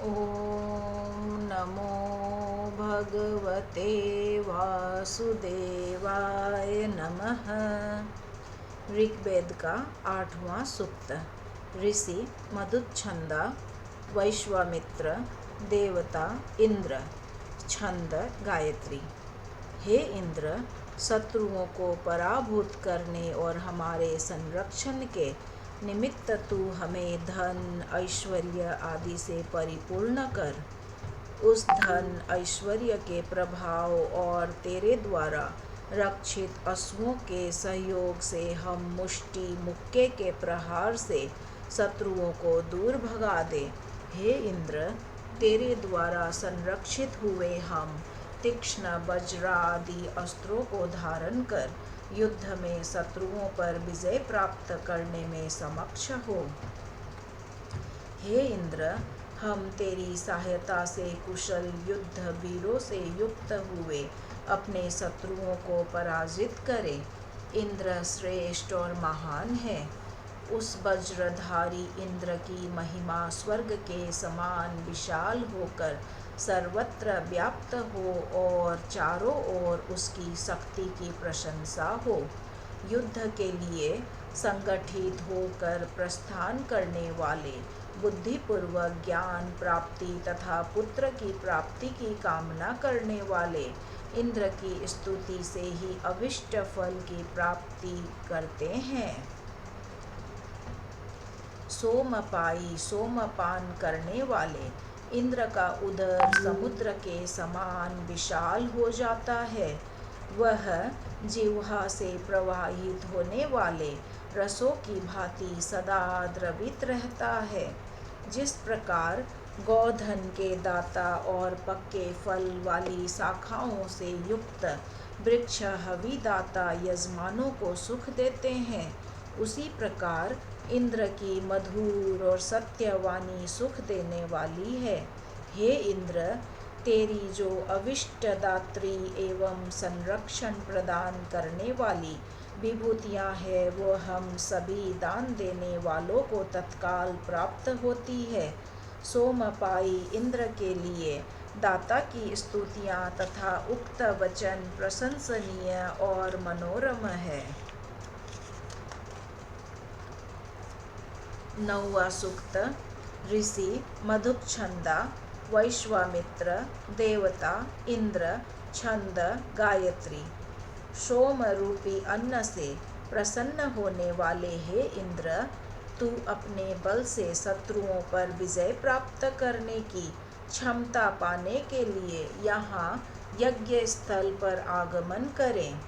ओम नमो भगवते वासुदेवाय नमः। ऋग्वेद का 8वां सूक्त। ऋषि मधुच्छंदा, वैश्वामित्र, देवता इंद्र, छंद गायत्री। हे इंद्र, शत्रुओं को पराभूत करने और हमारे संरक्षण के निमित्त तू हमें धन ऐश्वर्य आदि से परिपूर्ण कर। उस धन ऐश्वर्य के प्रभाव और तेरे द्वारा रक्षित अश्वों के सहयोग से हम मुष्टि मुक्के के प्रहार से शत्रुओं को दूर भगा दे। हे इंद्र, तेरे द्वारा संरक्षित हुए हम तीक्ष्ण वज्र आदि अस्त्रों को धारण कर युद्ध में शत्रुओं पर विजय प्राप्त करने में समक्ष हो। हे इंद्र, हम तेरी सहायता से कुशल युद्ध वीरों से युक्त हुए अपने शत्रुओं को पराजित करें। इंद्र श्रेष्ठ और महान है। उस वज्रधारी इंद्र की महिमा स्वर्ग के समान विशाल होकर सर्वत्र व्याप्त हो और चारों ओर उसकी शक्ति की प्रशंसा हो। युद्ध के लिए संगठित होकर प्रस्थान करने वाले, बुद्धिपूर्वक ज्ञान प्राप्ति तथा पुत्र की प्राप्ति की कामना करने वाले इंद्र की स्तुति से ही अभिष्ट फल की प्राप्ति करते हैं। सोमपाई, सोमपान करने वाले इंद्र का उदर समुद्र के समान विशाल हो जाता है। वह जिह्वा से प्रवाहित होने वाले रसों की भांति सदा द्रवित रहता है। जिस प्रकार गोधन के दाता और पक्के फल वाली शाखाओं से युक्त वृक्ष हविदाता यजमानों को सुख देते हैं, उसी प्रकार इंद्र की मधुर और सत्यवाणी सुख देने वाली है। हे इंद्र, तेरी जो अविष्ट दात्री एवं संरक्षण प्रदान करने वाली विभूतियाँ है, वो हम सभी दान देने वालों को तत्काल प्राप्त होती है। सोमपाई इंद्र के लिए दाता की स्तुतियाँ तथा उक्त वचन प्रशंसनीय और मनोरम है। 9वां सूक्त। ऋषि मधुच्छंदा, वैश्वामित्र, देवता इंद्र, छंद गायत्री। सोम रूपी अन्न से प्रसन्न होने वाले हे इंद्र, तू अपने बल से शत्रुओं पर विजय प्राप्त करने की क्षमता पाने के लिए यहाँ यज्ञ स्थल पर आगमन करें।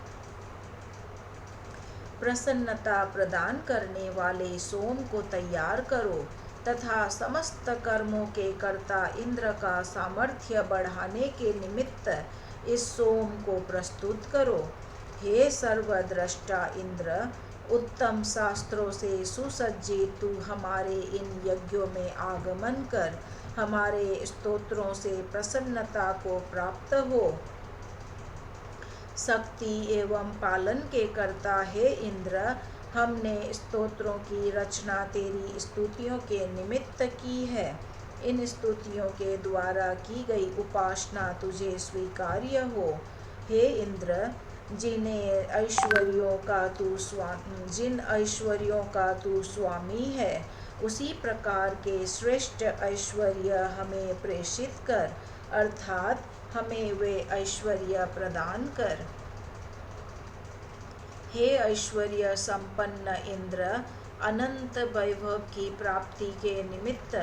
प्रसन्नता प्रदान करने वाले सोम को तैयार करो तथा समस्त कर्मों के कर्ता इंद्र का सामर्थ्य बढ़ाने के निमित्त इस सोम को प्रस्तुत करो। हे सर्वद्रष्टा इंद्र, उत्तम शास्त्रों से सुसज्जित तू हमारे इन यज्ञों में आगमन कर हमारे स्तोत्रों से प्रसन्नता को प्राप्त हो। शक्ति एवं पालन के कर्ता हे इंद्र, हमने स्तोत्रों की रचना तेरी स्तुतियों के निमित्त की है। इन स्तुतियों के द्वारा की गई उपासना तुझे स्वीकार्य हो। हे इंद्र, जिन ऐश्वर्यों का तू स्वामी है, उसी प्रकार के श्रेष्ठ ऐश्वर्य हमें प्रेषित कर, अर्थात हमें वे ऐश्वर्य प्रदान कर। हे ऐश्वर्य संपन्न इंद्र, अनंत वैभव की प्राप्ति के निमित्त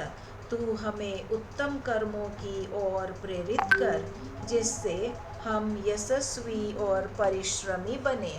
तू हमें उत्तम कर्मों की ओर प्रेरित कर, जिससे हम यशस्वी और परिश्रमी बने।